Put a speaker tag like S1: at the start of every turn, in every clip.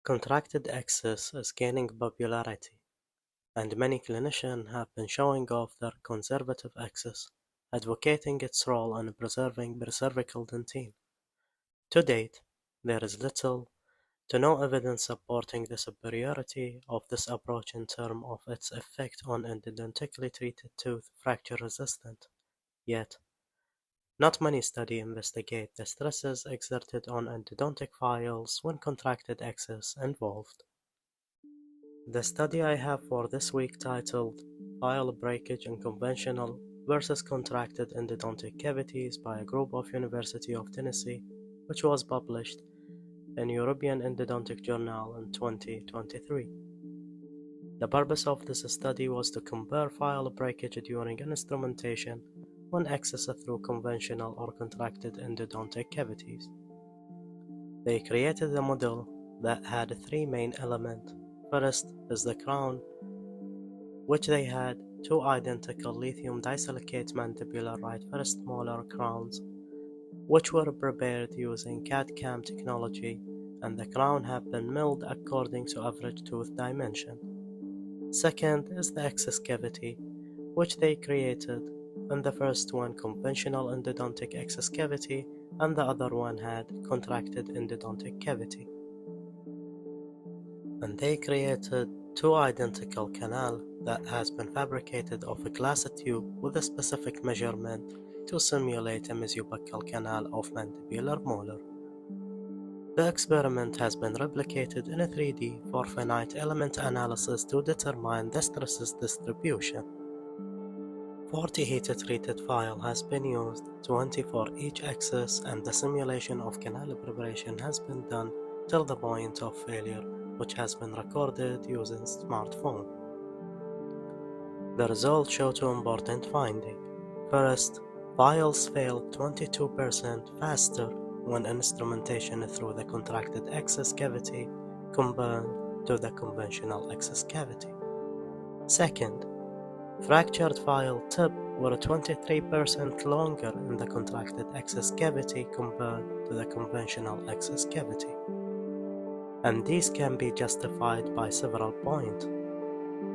S1: Contracted access is gaining popularity, and many clinicians have been showing off their conservative access, advocating its role in preserving cervical dentine. To date, there is little to no evidence supporting the superiority of this approach in terms of its effect on endodontically treated tooth fracture resistant. Yet, not many studies investigate the stresses exerted on endodontic files when contracted access involved. The study I have for this week titled File Breakage in Conventional versus Contracted Endodontic Cavities by a group of University of Tennessee, which was published in European Endodontic Journal in 2023. The purpose of this study was to compare file breakage during instrumentation when accessed through conventional or contracted endodontic cavities. They created a model that had three main elements. First is the crown, which they had two identical lithium disilicate mandibular right first molar crowns, which were prepared using CAD/CAM technology, and the crown had been milled according to average tooth dimension. Second is the access cavity, which they created, and the first one conventional endodontic access cavity, and the other one had contracted endodontic cavity. And they created two identical canals that has been fabricated of a glass tube with a specific measurement to simulate a mesiobuccal canal of mandibular molar. The experiment has been replicated in 3D for finite element analysis to determine the stresses distribution. 40 heat-treated file has been used, 20 for each axis, and the simulation of canal preparation has been done till the point of failure, which has been recorded using smartphone. The results show two important findings. First, files fail 22% faster when instrumentation through the contracted access cavity compared to the conventional access cavity. Second, fractured file tip were 23% longer in the contracted access cavity compared to the conventional access cavity. And these can be justified by several points.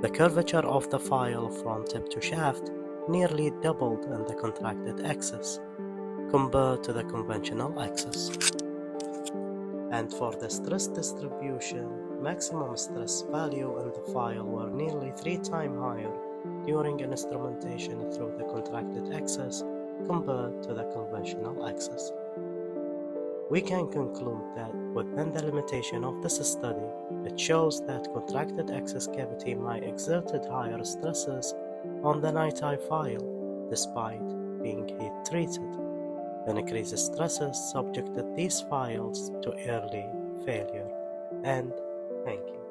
S1: The curvature of the file from tip to shaft nearly doubled in the contracted access compared to the conventional access. And for the stress distribution, maximum stress value in the file were nearly 3 times higher during instrumentation through the contracted access compared to the conventional access. We can conclude that within the limitation of this study, it shows that contracted access cavity might exert higher stresses on the NiTi file despite being heat-treated. The increased stresses subjected these files to early failure. And thank you.